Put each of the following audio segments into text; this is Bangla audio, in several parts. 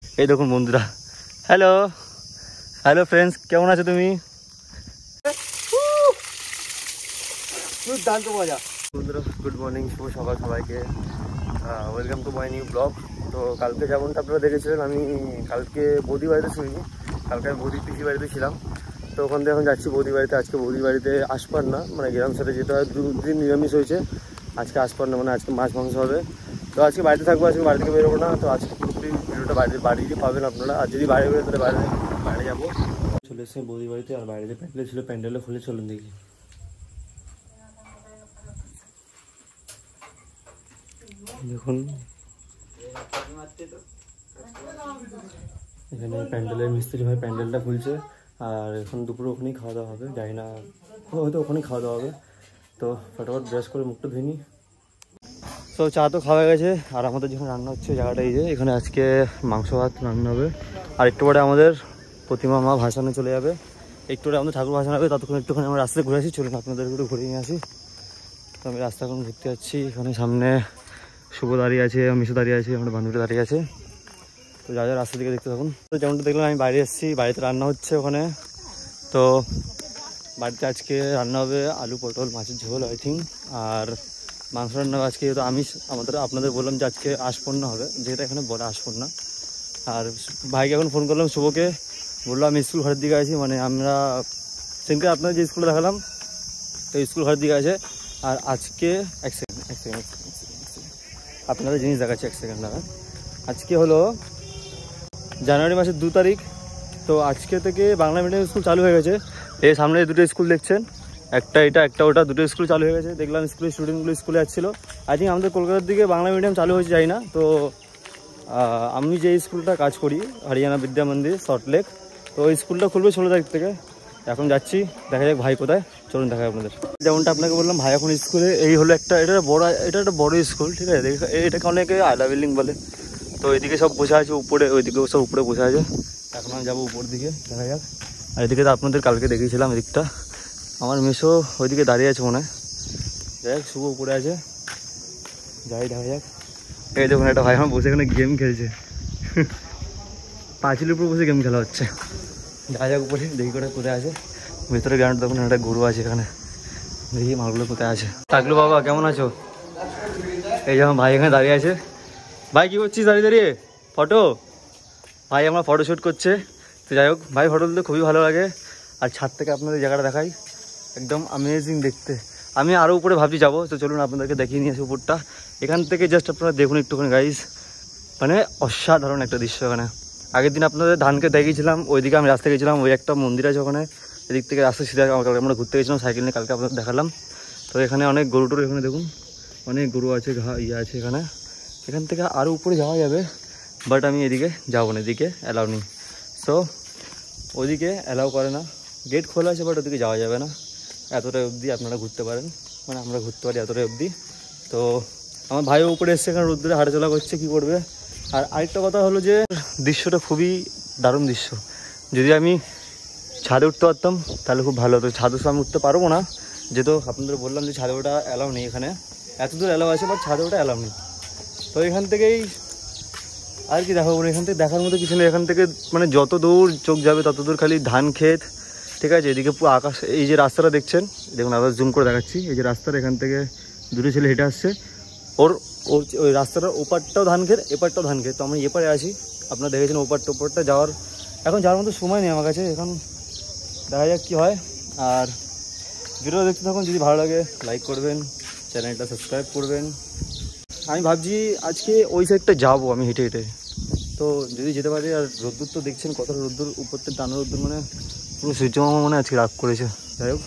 এই দেখুন বন্ধুরা, হ্যালো হ্যালো ফ্রেন্ডস, কেমন আছো তুমি? বন্ধুরা গুড মর্নিং, শুভ সকাল সবাইকে। Welcome to my new blog. তো কালকে যেমনটা আপনারা দেখেছিলেন, আমি কালকে বৌদি বাড়িতে শুনিনি, কালকে আমি বৌদি পিসি বাড়িতে ছিলাম। তো ওখান থেকে এখন যাচ্ছি বৌদি বাড়িতে। আজকে বৌদি বাড়িতে আসপার না, মানে গ্রাম সাথে যেতে হয়, 2 দিন নিরামিষ হয়েছে, আজকে আসপার না, মানে আজকে মাছ মাংস হবে। তো আজকে বাড়িতে থাকবো, আজকে বাড়ি থেকে বেরোবো না। তো আজকে পুরোপুরি ভিডিওটা বাড়িতে পাবেন আপনারা। আর যদি বাইরে বেরোয় তাহলে বাইরে যাবো। চলে এসেছে বৌদি বাড়িতে, আর বাইরে যে প্যান্ডেল ছিল প্যান্ডেলে খুলে চলুন দেখি। দেখুন এখানে প্যান্ডেলের মিস্ত্রি ভাই প্যান্ডেলটা খুলছে, আর এখন দুপুরে ওখানেই খাওয়া দাওয়া হবে, জানি না হয়তো ওখানেই খাওয়া দাওয়া হবে। তো ফটাফট ব্রাশ করে মুখটা ধুয়ে নিই। তো চা তো খাওয়া গেছে, আর আমাদের যেখানে রান্না হচ্ছে জায়গাটা এই যে, এখানে আজকে মাংস ভাত রান্না হবে। আর একটু পরে আমাদের প্রতিমা মা ভাসানে চলে যাবে, একটু পরে আমাদের ঠাকুর ভাসানো হবে। ততক্ষণ একটুখানি আমরা রাস্তায় ঘুরে আসি, চলুন আপনাদের একটু ঘুরে নিয়ে আসি। তো আমি রাস্তা এখন ঘুরতে যাচ্ছি। এখানে সামনে শুভ দাঁড়িয়ে আছে, মিশু দাঁড়িয়ে আছে, আমার বান্ধবীটা দাঁড়িয়ে আছে। তো যা যা রাস্তা দিকে দেখতে থাকুন। তো যেমনটা দেখলাম আমি বাইরে এসেছি, বাড়িতে রান্না হচ্ছে ওখানে। তো বাড়িতে আজকে রান্না হবে আলু পটল মাছের ঝোল আই থিঙ্ক, আর মাংস রান্না হবে আজকে। তো আমিষ আপনাদের বললাম যে আজকে আশপূর্ণা হবে, যেটা এখানে বলে আশপূর্ণা। আর ভাইকে এখন ফোন করলাম, শুভকে বললো আমি স্কুল ঘরের দিকে আছি, মানে আমরা সেদিনকে আপনাদের যে স্কুলে দেখালাম, তো স্কুল ঘরের দিকে আছে। আর আজকে এক সেকেন্ড আপনাদের জিনিস দেখাচ্ছি, 1 সেকেন্ড দাঁড়া। আজকে হলো জানুয়ারি মাসের 2 তারিখ। তো আজকে থেকে বাংলা মিডিয়াম স্কুল চালু হয়ে গেছে। এই সামনে 2টো স্কুল দেখছেন, একটা এটা একটা ওটা, 2টো স্কুল চালু হয়ে গেছে। দেখলাম স্কুলের স্টুডেন্টগুলো স্কুলে যাচ্ছিলো। আই থিঙ্ক আমাদের কলকাতার দিকে বাংলা মিডিয়াম চালু হয়েছে, যাই না। তো আমি যে স্কুলটা কাজ করি, হরিয়ানা বিদ্যা মন্দির সল্টলেক, তো ওই স্কুলটা খুলবে 16 তারিখ থেকে। এখন যাচ্ছি, দেখা যাক ভাই কোথায়, চলুন দেখা আপনাদের। যেমনটা আপনাকে বললাম, ভাই এখন স্কুলে। এই হলো এটা একটা বড় স্কুল, ঠিক আছে। এটাকে অনেকে আয়লা বিল্ডিং বলে। তো এদিকে সব বসে আছে উপরে, ওইদিকেও সব উপরে বসে আছে। এখন আমি যাবো উপর দিকে, দেখা যাক। আর এদিকে তো আপনাদের কালকে দেখিয়েছিলাম এদিকটা, আমার মেশো ওইদিকে দাঁড়িয়ে আছে মনে হয়। যাই হোক, শুভ উপরে আছে, যাই দেখা যাক। এই দেখুন একটা ভাই আমার বসে এখানে গেম খেলছে, পাঁচিলের উপর বসে গেম খেলা হচ্ছে। দেখা যাক উপরে, দেখি করে কোথায় আছে। ভেতরে গ্রাউন্ড দেখুন, একটা গরু আছে এখানে, দেখি মালগুলো কোথায় আছে। টাকলু বাবা কেমন আছো? এই যে আমার ভাই এখানে দাঁড়িয়ে আছে। ভাই কী করছিস দাঁড়িয়ে দাঁড়িয়ে? ফটো? ভাই আমরা ফটো শ্যুট করছে। তো যাই হোক, ভাই ফটো তুলতে খুবই ভালো লাগে। আর ছাদ থেকে আপনাদের জায়গাটা দেখাই, একদম অ্যামেজিং দেখতে। আমি আরও উপরে ভাবছি যাবো, তো চলুন আপনাদেরকে দেখিয়ে নিয়ে আসি উপরটা। এখান থেকে জাস্ট আপনারা দেখুন একটুখানি গাইজ, মানে অসাধারণ একটা দৃশ্য। এখানে আগের দিন আপনাদের ধানকে দেখিয়েছিলাম, ওইদিকে আমি রাস্তা গেছিলাম, ওই একটা মন্দির আছে ওখানে, এদিক থেকে রাস্তা সিধা আমরা ঘুরতে গেছিলাম সাইকেল নিয়ে, কালকে আপনাদের দেখালাম। তো এখানে অনেক গরু টরু, এখানে দেখুন অনেক গরু আছে, আছে এখানে। এখান থেকে আরও উপরে যাওয়া যাবে, বাট আমি এদিকে যাবো না, এদিকে অ্যালাউ নেই। সো ওইদিকে অ্যালাউ করে না, গেট খোলা আছে, বাট ওদিকে যাওয়া যাবে না। এতটাই অবধি আপনারা ঘুরতে পারেন, মানে আমরা ঘুরতে পারি এতটাই অবধি। তো আমার ভাইও উপরে এসছে, এখানে রোদ্দুরে হাঁটাচলা করছে, কী করবে। আর আরেকটা কথা হলো যে দৃশ্যটা খুবই দারুণ দৃশ্য। যদি আমি ছাদে উঠতে পারতাম তাহলে খুব ভালো হতো। ছাদে আমি উঠতে পারবো না, যেহেতু আপনাদের বললাম যে ছাদে ওটা অ্যালাউ নেই। এখানে এত দূর অ্যালাউ আছে, বাট ছাদে ওটা অ্যালাউ নেই। তো এখান থেকেই আর কি দেখাবো, এখান থেকে দেখার মতো কিছু নেই। এখান থেকে মানে যত দূর চোখ যাবে তত দূর খালি ধান ক্ষেত, ঠিক আছে। এদিকে পুরো আকাশ, এই যে রাস্তাটা দেখছেন, দেখুন আবার জুম করে দেখাচ্ছি, এই যে রাস্তার এখান থেকে 2টো ছেলে হেঁটে আসছে, ওই রাস্তাটার ওপারটাও ধান ক্ষেত, এপারটাও ধান ক্ষেত। তো আমি এপারে আসি, আপনারা দেখেছেন ওপারটা যাওয়ার এখন যাওয়ার মতো সময় নেই আমার কাছে। এখন দেখা যাক কী হয়। আর ভিডিও দেখতে থাকুন, যদি ভালো লাগে লাইক করবেন, চ্যানেলটা সাবস্ক্রাইব করবেন। আমি ভাবছি আজকে ওই সাইডটা যাবো আমি হেঁটে হেঁটে, তো যদি যেতে পারি। আর রোদ্দুর তো দেখছেন কতটা রোদ্দুর, উপর থেকে টানা রোদ্দুর, মানে পুরো সূর্যমামা মানে আজকে রাগ করেছে। যাই হোক,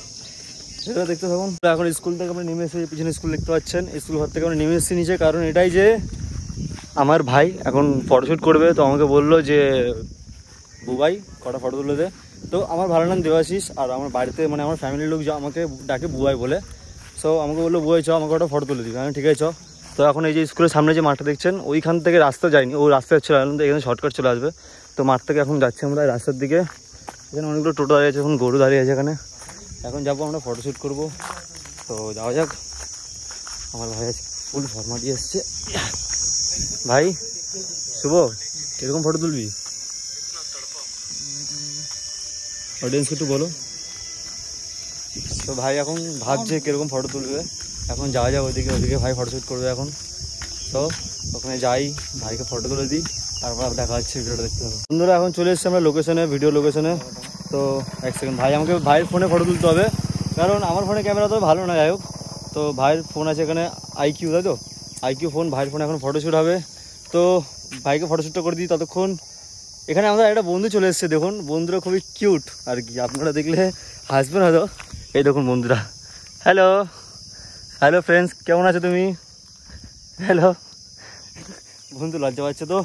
এটা দেখতে থাকুন। এখন স্কুল থেকে আমরা নেমে এসে, পিছনে স্কুল দেখতে পাচ্ছেন, স্কুল ঘর থেকে আমরা নেমে এসেছি নিচে। কারণ এটাই যে আমার ভাই এখন ফটোশ্যুট করবে, তো আমাকে বললো যে বুবাই কটা ফটো তুলে দে। তো আমার ভালো নাম দেবাশিস, আর আমার বাড়িতে মানে আমার ফ্যামিলির লোক আমাকে ডাকে বুবাই বলে। সো আমাকে বললো বুবাই চ, আমাকে ওটা ফটো তুলে দিবি। আমি ঠিক আছে চ। তো এখন এই যে স্কুলের সামনে যে মাঠটা দেখছেন, ওইখান থেকে রাস্তা যায়নি, ওই রাস্তা চলে আসলাম, তো এখানে শর্টকাট চলে আসবে। তো মাঠ থেকে এখন যাচ্ছি আমরা রাস্তার দিকে। এখানে অনেকগুলো টোটো দাঁড়িয়ে আছে, এখন গরু দাঁড়িয়ে আছে এখানে। এখন যাবো আমরা ফটোশ্যুট করবো, তো যাওয়া যাক। আমার ভাই আজকে ফুল ফর্মা দিয়ে এসছে। ভাই শুভ এরকম ফটো তুলবি? অডিয়েন্সকে একটু বলো। তো ভাই এখন ভাবছে কিরকম ফটো তুলবে। এখন যাওয়া যাক ওদিকে ভাই ফটোশ্যুট করবে এখন। তো ওখানে যাই, ভাইকে ফটো তুলে দিই, তারপর দেখা হচ্ছে, ভিডিওটা দেখতে হবে। বন্ধুরা এখন চলে এসেছি আমরা লোকেশনে, ভিডিও লোকেশনে। তো এক সেকেন্ড, ভাই আমাকে ভাইয়ের ফোনে ফটো তুলতে হবে, কারণ আমার ফোনে ক্যামেরা তো ভালো না, যাই হোক। তো ভাইয়ের ফোন আছে এখানে, আইকিউ, তাই তো আইকিউ ফোন, ভাইয়ের ফোনে এখন ফটোশ্যুট হবে। তো ভাইকে ফটোশ্যুটটা করে দিই ততক্ষণ। এখানে আমাদের একটা বন্ধু চলে এসেছে, দেখুন বন্ধুরা খুবই কিউট আর কি, আপনারা দেখলে হাসবেন হয়তো। এই দেখুন বন্ধুরা, হ্যালো হ্যালো ফ্রেন্ডস, কেমন আছো তুমি? হ্যালো বন্ধু লজ্জা পাচ্ছে। তো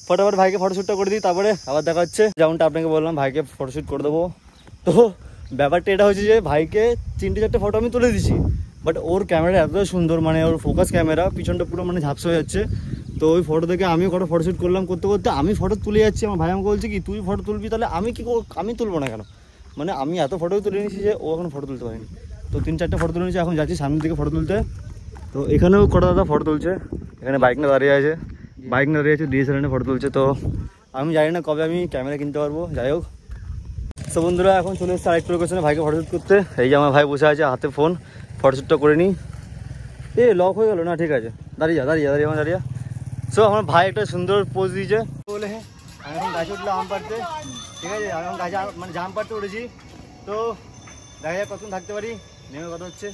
ফটাফট ভাইকে ফটোশ্যুটটা করে দিই, তারপরে আবার দেখা হচ্ছে। যেমনটা আপনাকে বললাম, ভাইকে ফটোশ্যুট করে দেবো। তো ব্যাপারটা এটা হচ্ছে যে ভাইকে 3-4টে ফটো আমি তুলে দিচ্ছি, বাট ওর ক্যামেরা এত সুন্দর, মানে ওর ফোকাস ক্যামেরা, পিছনটা পুরো মানে ঝাপসা হয়ে যাচ্ছে। তো ওই ফটো থেকে আমিও কটা ফটোশ্যুট করলাম, করতে করতে আমি ফটো তুলে যাচ্ছি। আমার ভাই আমাকে বলছে কি তুই ফটো তুলবি, তাহলে আমি তুলবো না কেন? মানে আমি এত ফটোই তুলে নিয়েছি যে ও এখন ফটো তুলতে পারিনি। তো 3-4টে ফটো তুলে নিয়েছি, এখন যাচ্ছি সামনের দিকে ফটো তুলতে। তো এখানেও কটা দাদা ফটো তুলছে, এখানে বাইক না দাঁড়িয়ে আছে, DSLR ফটো তুলছে। তো আমি জানি না কবে আমি ক্যামেরা কিনতে পারবো, যাই হোক। তো বন্ধুরা এখন চলে এসেছে আরেকটু লোকেশনে ভাইকে ফটোশ্যুট করতে। এই যে আমার ভাই বসে আছে, হাতে ফোন, ফটোশ্যুটটা করে নিই। লক হয়ে গেল না, ঠিক আছে, দাঁড়িয়ে। সো আমার ভাই একটা সুন্দর পোজ দিয়েছে, বলে হ্যাঁ আমি এখন গাছে উঠলাম আম পাড়তে, ঠিক আছে, আমি এখন গাছে মানে জাম পাড়তে উঠেছি। তো দেখা যাক কতক্ষণ থাকতে পারি, নেমে কথা হচ্ছে।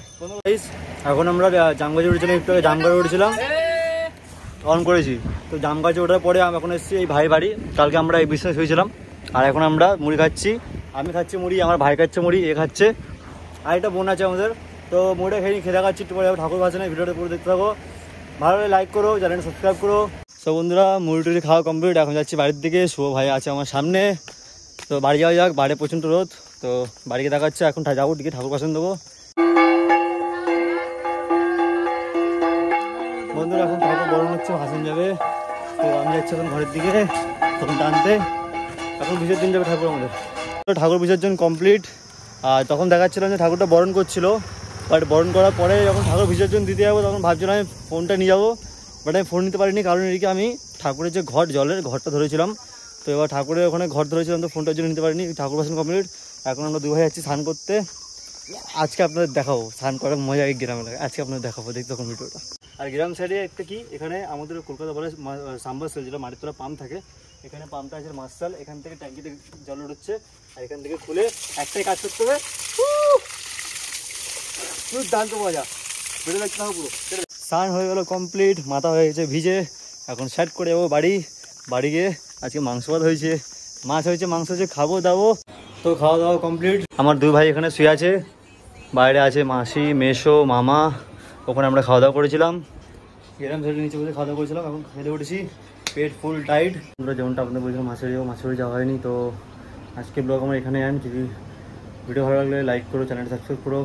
এখন আমরা জাম গাছে উঠেছিলাম, একটু জাম গাছে উঠেছিলাম, অন করেছি। তো জাম গাছে ওঠার পরে আমি এখন এসেছি এই ভাই বাড়ি। কালকে আমরা এই বিজনেস হয়েছিলাম, আর এখন আমরা মুড়ি খাচ্ছি। আমি খাচ্ছি মুড়ি, আমার ভাই খাচ্ছে মুড়ি, এ খাচ্ছে, আর একটা বোন আছে আমাদের। তো মুড়িটা খেয়ে খাচ্ছি, একটু পরে ঠাকুর বাজে না, ভিডিওটা পুরো দেখতে থাকো, ভালো লাগে লাইক করো, চ্যানেলটা সাবস্ক্রাইব করো। সো বন্ধুরা মুড়ি টুড়ি খাওয়া কমপ্লিট, এখন যাচ্ছি বাড়ির দিকে। শুভ ভাই আছে আমার সামনে, তো বাড়ি যাওয়া যাক। বাইরে প্রচণ্ড রোদ, তো বাড়িকে দেখাচ্ছে। এখন যাবো দিকে ঠাকুর বাসন দেবো। বন্ধুরা এখন ঠাকুর বরণ হচ্ছে, ভাসান যাবে। তো আমি যাচ্ছি এখন ঘরের দিকে তখন টানতে, এখন বিসর্জন যাবে ঠাকুর আমাদের। তো ঠাকুর বিসর্জন কমপ্লিট, আর তখন দেখাচ্ছিলাম যে ঠাকুরটা বরণ করছিল, বাট বরণ করার পরে যখন ঠাকুর বিসর্জন দিতে যাবো তখন ভাবছিলাম আমি ফোনটা নিয়ে যাবো, বাট আমি ফোন নিতে পারিনি, কারণ এদিকে আমি ঠাকুরের যে জলের ঘরটা ধরেছিলাম। তো এবার ঠাকুরের ওখানে ঘর ধরেছিলাম, তো ফোনটার জন্য নিতে পারিনি। ঠাকুর বাসন কমপ্লিট, এখন আমরা দুই ভাই যাচ্ছি স্নান করতে। আজকে আপনাদের দেখাবো স্নান করার মজা, এই গ্রামে লাগে, আজকে আপনাদের দেখাবো, দেখতে তখন ভিডিওটা। আর গ্রাম সাইডে একটা কি, এখানে আমাদের কলকাতা বলে সাবমার্সেল, যেটা মাটির তলা পাম্প থাকে, এখানে পাম্পটা আছে মার্শাল, এখান থেকে ট্যাঙ্কিতে জল উঠছে, আর এখান থেকে খুলে একটাই কাজ করতে হবে, দান্ত মজা, ভিডিও দেখতে হবে পুরো। স্নান হয়ে গেলো কমপ্লিট, মাথা হয়ে গেছে ভিজে, এখন সেট করে যাবো বাড়ি গিয়ে। আজকে মাংস ভাত হয়েছে, মাছ হয়েছে, মাংস হয়েছে, খাবো দাবো। তো খাওয়া দাওয়া কমপ্লিট, আমার দুই ভাই এখানে শুয়ে আছে, বাইরে আছে মাসি, মেসো, মামা, ওখানে আমরা খাওয়া দাওয়া করেছিলাম। গ্রাম সাইডে নিচে বসে খাওয়া দাওয়া করেছিলাম, এখন খেতে উঠেছি, পেট ফুল টাইট। আমরা যেমনটা আপনাদের বলছিলাম মাছের যাওয়া হয়নি। তো আজকে ব্লগ আমার এখানে আন, যদি ভিডিও ভালো লাগলে লাইক করো, চ্যানেলটা সাবস্ক্রাইব করো।